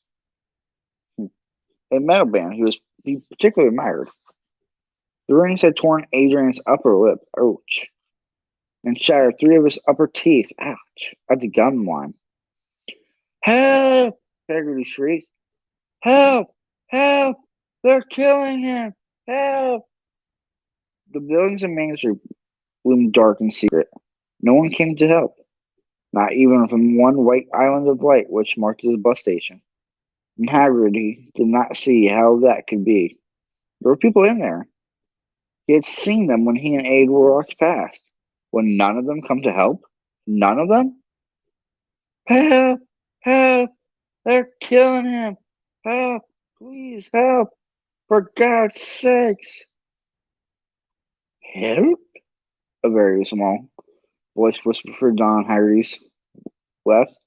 a metal band he particularly admired. The rings had torn Adrian's upper lip, ouch, and shattered 3 of his upper teeth, ouch, at the gum line. Help! Haggerty shrieked. Help! Help! They're killing him! Help! The buildings in Main Street loomed dark and secret. No one came to help, not even from one white island of light which marked the bus station. And Haggerty did not see how that could be. There were people in there. He had seen them when he and Aid walked past. Would none of them come to help? None of them? Help! Help! They're killing him! Help! Please help! For God's sakes! Help? A very small voice whispered for Don Haggerty's left,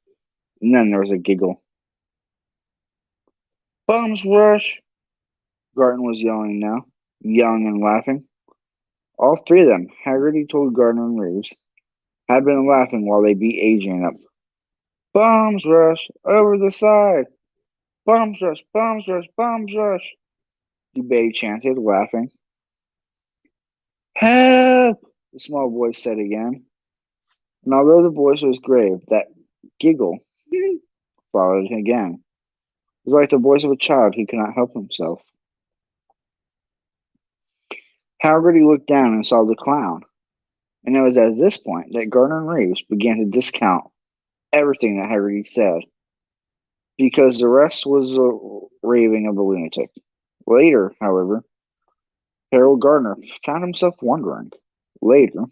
and then there was a giggle. Bums rush! Garton was yelling now, yelling and laughing. All three of them, Haggerty told Gardner and Reeves, had been laughing while they beat Adrian up. Bombs rush! Over the side! Bombs rush! Bombs rush! Bombs rush! Dubé chanted, laughing. Help! The small voice said again. And although the voice was grave, that giggle followed again. It was like the voice of a child who could not help himself. Haggerty looked down and saw the clown, and it was at this point that Gardner and Reeves began to discount everything that Haggerty said, because the rest was a raving of a lunatic. Later, however, Harold Gardner found himself wondering. Later,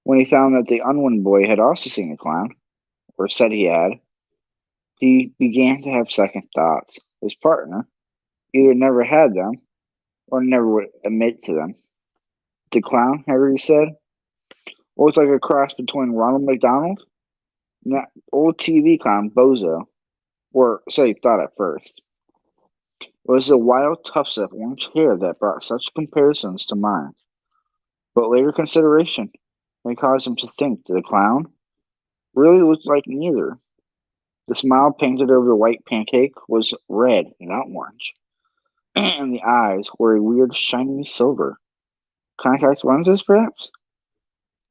when he found that the unwin boy had also seen the clown, or said he had, he began to have second thoughts. His partner either never had them or never would admit to them. The clown, Haggerty said, looked like a cross between Ronald McDonald and that old TV clown Bozo, or so he thought at first. It was the wild tufts of orange hair that brought such comparisons to mind. But later consideration may cause him to think that the clown really looked like neither. The smile painted over the white pancake was red, not orange, and the eyes were a weird shiny silver. Contact lenses, perhaps?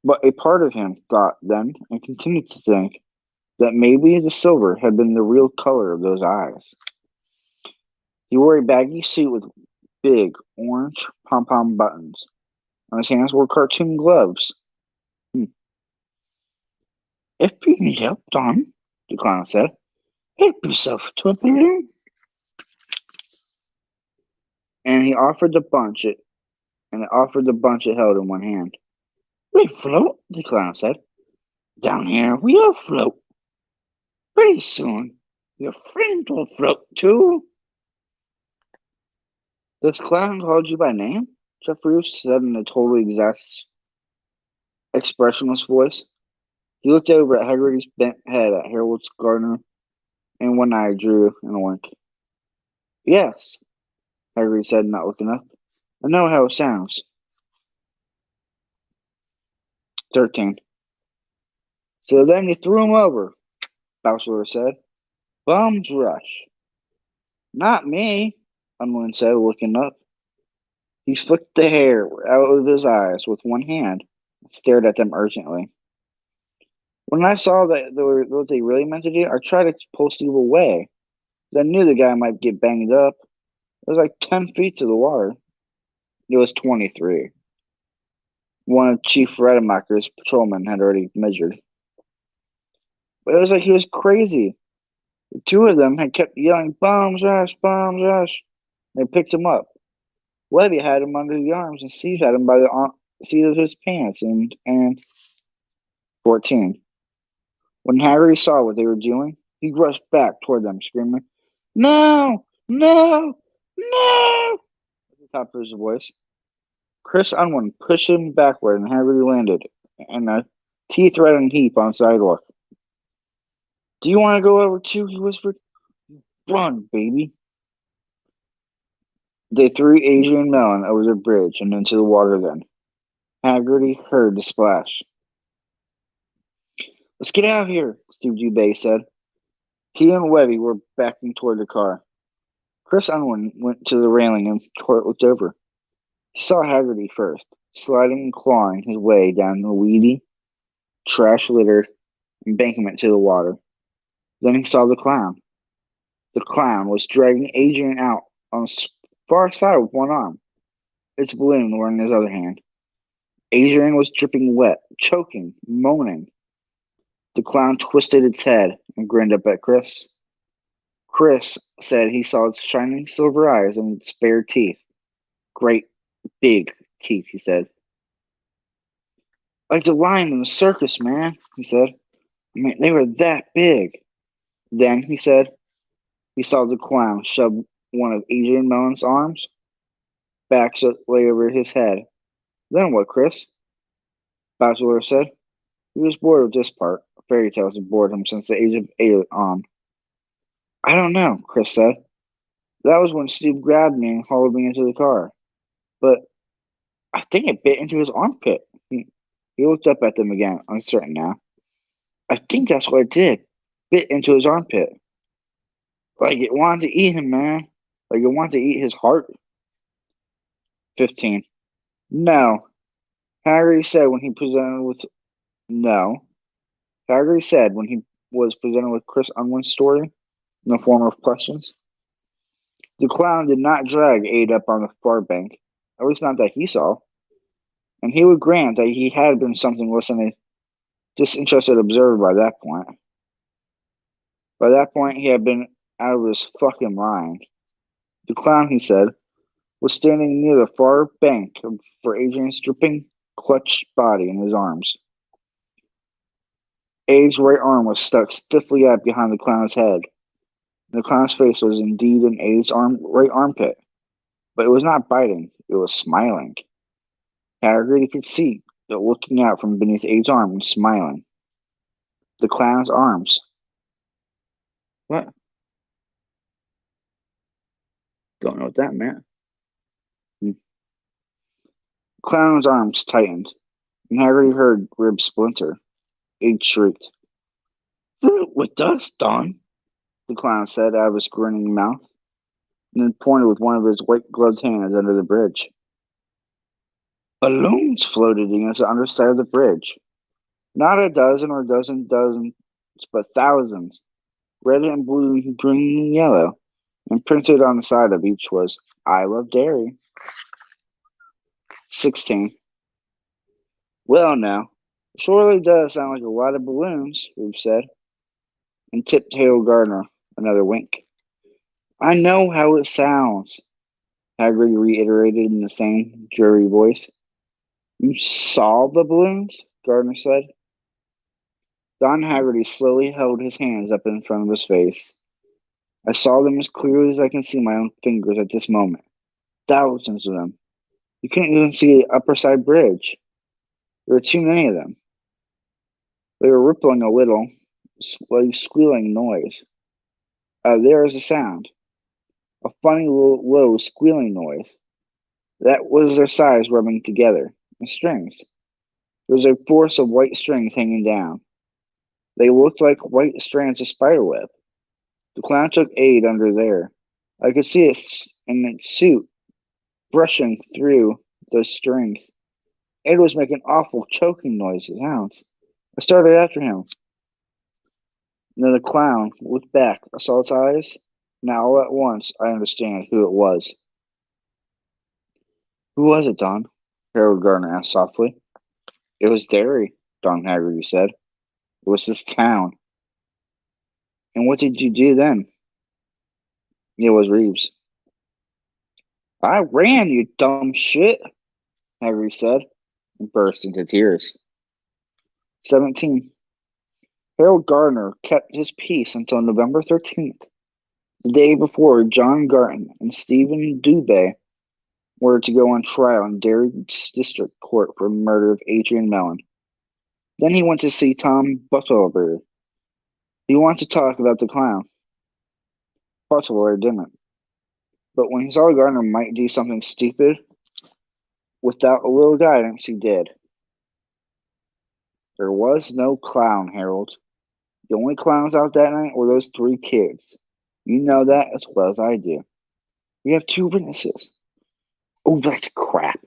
But a part of him thought then, and continued to think, that maybe the silver had been the real color of those eyes. He wore a baggy suit with big, orange pom-pom buttons. On his hands were cartoon gloves. If you need help, Don, the clown said, help yourself to a balloon. And he offered the bunch it held in one hand. We float, the clown said. Down here we all float. Pretty soon your friend will float too. This clown called you by name? Jeff Reeves said in a totally expressionless voice. He looked over at Haggerty's bent head at Harold Gardner, and one eye drew in a wink. Yes, Haggerty said, not looking up. I know how it sounds. 13. So then you threw him over, Bowser said. Bums rush. Not me, Unwin said, looking up. He flicked the hair out of his eyes with one hand and stared at them urgently. When I saw that what they really meant to do, I tried to pull Steve away. I knew the guy might get banged up. It was like 10 feet to the water. It was 23. One of Chief Rademacher's patrolmen had already measured. But it was like he was crazy. The two of them had kept yelling, bombs rush, bombs rush. They picked him up. Levy had him under the arms, and Steve had him by the seat of his pants, and 14. When Harry saw what they were doing, he rushed back toward them, screaming, No! No! No! At the top of his voice. Chris Unwin pushed him backward, and Harry landed in a teeth-reddened heap on the sidewalk. Do you want to go over too? He whispered. Run, baby. They threw Adrian Mellon over the bridge and into the water then. Haggerty heard the splash. Let's get out of here, Steve Dubé said. He and Webby were backing toward the car. Chris Unwin went to the railing and looked over. He saw Haggerty first, sliding and clawing his way down the weedy, trash-littered embankment to the water. Then he saw the clown. The clown was dragging Adrian out on the far side with one arm. Its balloon were in his other hand. Adrian was dripping wet, choking, moaning. The clown twisted its head and grinned up at Chris. Chris said he saw its shining silver eyes and its bare teeth. Great, big teeth, he said. Like the lion in the circus, man, he said. I mean, they were that big. Then, he said, he saw the clown shove one of Adrian Mellon's arms back so it lay over his head. Then what, Chris? Bachelor said. He was bored of this part. Fairy tales had bored him since the age of 8 on. I don't know, Chris said. That was when Steve grabbed me and hauled me into the car. But I think it bit into his armpit. He looked up at them again, uncertain now. I think that's what it did. Bit into his armpit. Like it wanted to eat him, man. Like it wanted to eat his heart. 15. No. Harry said when he presented with... No. Harry said when he was presented with Chris Unwin's story in the form of questions. The clown did not drag Aid up on the far bank, at least not that he saw, and he would grant that he had been something less than a disinterested observer by that point. By that point, he had been out of his fucking mind. The clown, he said, was standing near the far bank for Adrian's dripping, clutched body in his arms. Aid's right arm was stuck stiffly out behind the clown's head. The clown's face was indeed in Aid's right armpit, but it was not biting, it was smiling. Hagrid could see it looking out from beneath Aid's arm and smiling. The clown's arms. What? Don't know what that meant. Clown's arms tightened, and Hagrid heard ribs splinter. Aid shrieked. Fruit with dust, Don, the clown said out of his grinning mouth, and then pointed with one of his white-gloved hands under the bridge. Balloons floated against the underside of the bridge. Not a dozen or dozens, but thousands. Red and blue, green and yellow. And printed on the side of each was, I love dairy. 16. Well, now, it surely does sound like a lot of balloons, Reeve said, and tipped Hale Gardner another wink. I know how it sounds, Hagrid reiterated in the same dreary voice. You saw the balloons? Gardner said. Don Haggerty slowly held his hands up in front of his face. I saw them as clearly as I can see my own fingers at this moment. Thousands of them. You couldn't even see the upper side bridge. There were too many of them. They were rippling a little, like squealing noise. There is a sound. A funny low squealing noise. That was their sides rubbing together. The strings. There was a force of white strings hanging down. They looked like white strands of spiderweb. The clown took Aid under there. I could see it in its suit, brushing through those strings. Aid was making awful choking sounds. I started after him. And then the clown looked back. I saw its eyes. Now all at once I understand who it was. Who was it, Don? Harold Gardner asked softly. It was Derry, Don Haggerty said. It was this town. And what did you do then? It was Reeves. I ran, you dumb shit, Haggerty said, and burst into tears. 17. Harold Gardner kept his peace until November 13th, the day before John Garton and Stephen Dubé were to go on trial in Derry's district court for the murder of Adrian Mellon. Then he went to see Tom Butterbeer. He wanted to talk about the clown. Butterbeer didn't. But when he saw Gardner might do something stupid, without a little guidance, he did. There was no clown, Harold. The only clowns out that night were those 3 kids. You know that as well as I do. We have 2 witnesses. Oh, that's crap.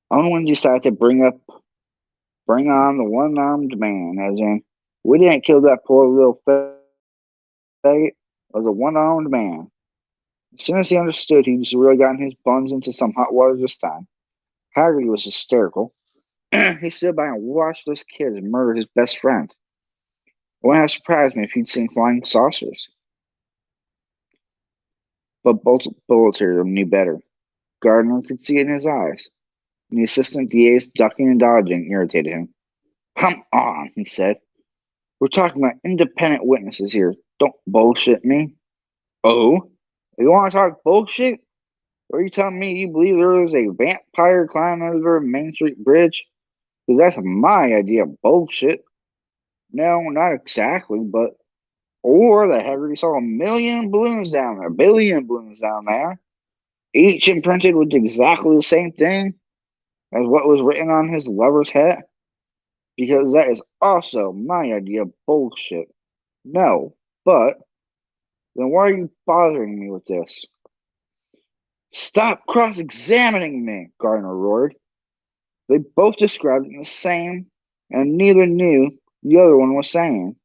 I'm the one who decided to bring on the one-armed man, as in, we didn't kill that poor little faggot. It was a one-armed man. As soon as he understood he'd just really gotten his buns into some hot water this time, Haggerty was hysterical. He stood by and watched those kids murder his best friend. It wouldn't have surprised me if he'd seen flying saucers. But Bulletier knew better. Gardner could see it in his eyes, and the assistant DA's ducking and dodging irritated him. Come on, he said. We're talking about independent witnesses here. Don't bullshit me. Oh? You want to talk bullshit? Or are you telling me you believe there was a vampire clown under the Main Street Bridge? Because that's my idea of bullshit. No, not exactly, but or that Haggerty saw a million balloons down there, a billion balloons down there, each imprinted with exactly the same thing as what was written on his lover's hat. Because that is also my idea of bullshit. No, but then why are you bothering me with this? Stop cross-examining me, Gardner roared. They both described it the same, and neither knew the other one was saying.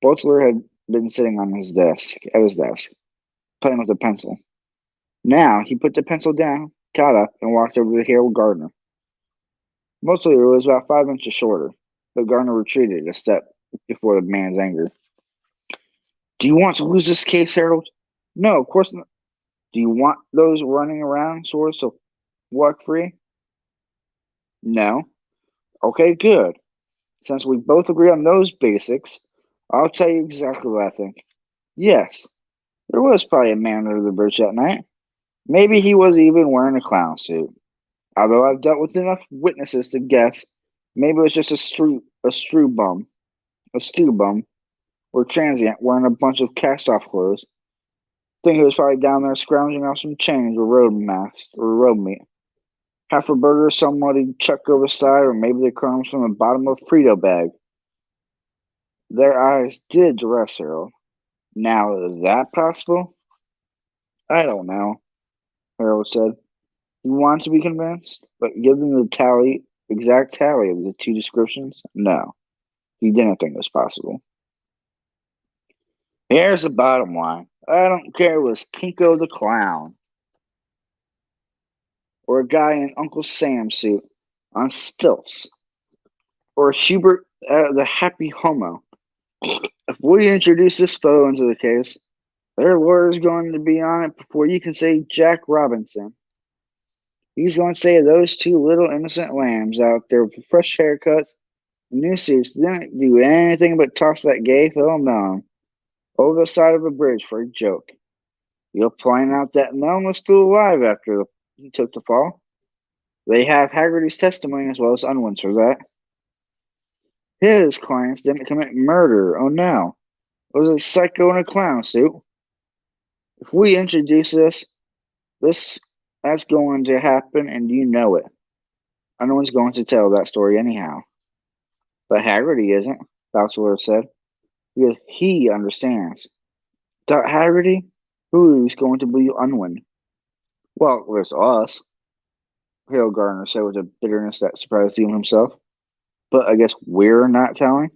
Butler had been sitting on his desk, at his desk, playing with a pencil. Now he put the pencil down, got up, and walked over to Harold Gardner. Butler was about 5 inches shorter, but Gardner retreated a step before the man's anger. Do you want to lose this case, Harold? No, of course not. Do you want those running around swords to walk free? No. Okay, good. Since we both agree on those basics, I'll tell you exactly what I think. Yes, there was probably a man under the bridge that night. Maybe he was even wearing a clown suit. Although I've dealt with enough witnesses to guess, maybe it was just a stew bum, or transient wearing a bunch of cast-off clothes. Think he was probably down there scrounging off some change or road meat. Half a burger somebody chucked over the side, or maybe the crumbs from the bottom of a Frito bag. Their eyes did rest, Harold. Now, is that possible? I don't know, Harold said. He wanted to be convinced, but given the exact tally of the two descriptions, no, he didn't think it was possible. Here's the bottom line. I don't care if it was Kinko the Clown, or a guy in Uncle Sam's suit on stilts, or Hubert the Happy Homo. If we introduce this fellow into the case, their lawyer's going to be on it before you can say Jack Robinson. He's going to say those two little innocent lambs out there with fresh haircuts and new suits didn't do anything but toss that gay fellow Melon over the side of a bridge for a joke. You'll find out that Melon was still alive after he took the fall. They have Haggerty's testimony as well as Unwin's for that. His clients didn't commit murder. Oh no. It was a psycho in a clown suit. If we introduce this that's going to happen, and you know it. No one's going to tell that story anyhow. But Haggerty isn't, Bachelor said, because he understands. Without Haggerty, who's going to believe Unwin? Well, there's us, Harold Gardner said with a bitterness that surprised even himself. But I guess we're not telling?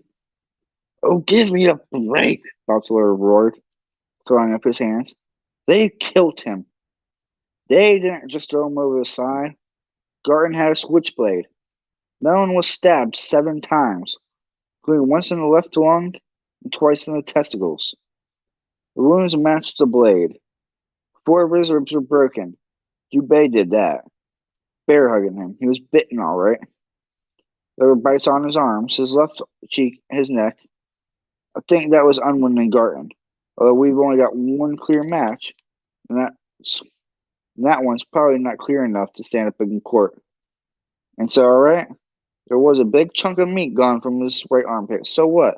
Oh, give me a break, Bachelor roared, throwing up his hands. They killed him. They didn't just throw him over the side. Garton had a switchblade. Mellon was stabbed 7 times, including once in the left lung and twice in the testicles. The wounds matched the blade. 4 of his ribs were broken. Dubé did that. Bear hugging him. He was bitten, all right. There were bites on his arms, his left cheek, his neck. I think that was Unwin and Garton, although we've only got one clear match, and that one's probably not clear enough to stand up in court. And so, all right, there was a big chunk of meat gone from his right armpit. So what?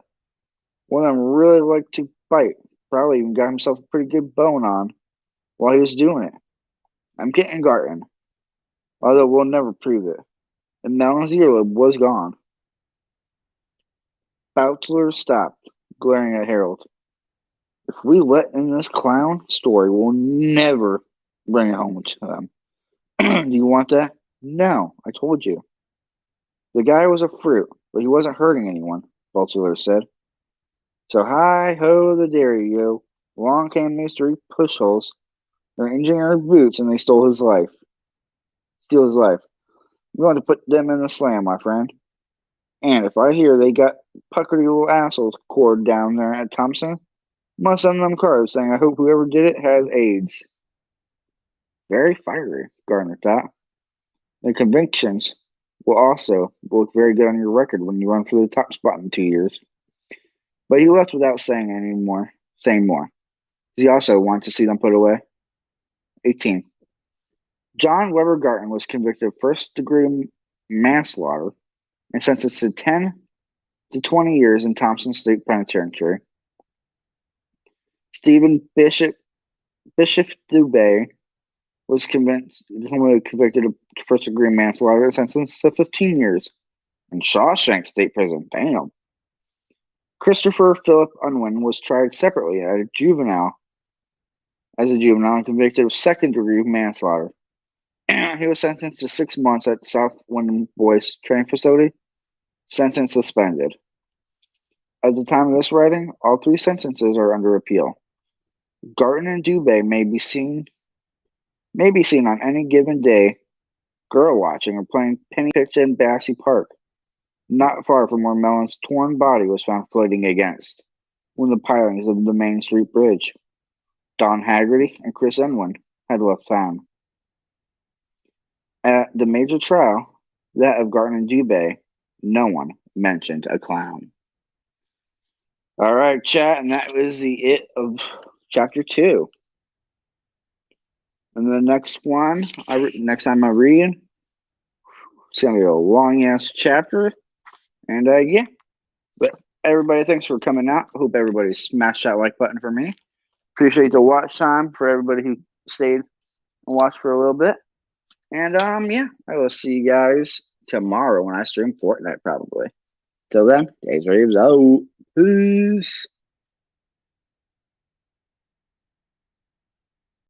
One of them really liked to fight. Probably even got himself a pretty good bone on while he was doing it. I'm getting Garton, although we'll never prove it. And Mellon's earlobe was gone. Bachelor stopped, glaring at Harold. If we let in this clown story, we'll never bring it home to them. Do you want that? No, I told you. The guy was a fruit, but he wasn't hurting anyone, Bachelor said. So hi-ho the dairy, yo. Along came these 3 pushholes. They're engineered boots, and they stole his life. Steal his life. I'm going to put them in the slam, my friend. And if I hear they got puckery little assholes cord down there at Thompson, must send them cards saying I hope whoever did it has AIDS. Very fiery, Gardner thought. The convictions will also look very good on your record when you run for the top spot in 2 years. But he left without saying more. He also wanted to see them put away. 18. John Weber Garton was convicted of first-degree manslaughter and sentenced to 10 to 20 years in Thompson State Penitentiary. Stephen Bishop Dubé was convicted of first-degree manslaughter and sentenced to 15 years in Shawshank State Prison. Damn. Christopher Philip Unwin was tried separately as a juvenile and convicted of second-degree manslaughter. He was sentenced to 6 months at South Wyndham Boys Training Facility. Sentence suspended. At the time of this writing, all 3 sentences are under appeal. Garton and Dubé may be seen on any given day girl watching or playing penny pitch in Bassey Park, not far from where Mellon's torn body was found floating against one of the pilings of the Main Street Bridge. Don Haggerty and Chris Unwin had left town. At the major trial, that of Garton and Dubé, no one mentioned a clown. All right, chat, and that was it of chapter 2. And the next time I read, it's gonna be a long ass chapter. And yeah, but everybody, thanks for coming out. I hope everybody smashed that like button for me. Appreciate the watch time for everybody who stayed and watched for a little bit. And yeah, I will see you guys tomorrow when I stream Fortnite probably. Till then, Daves-Raves out. Peace.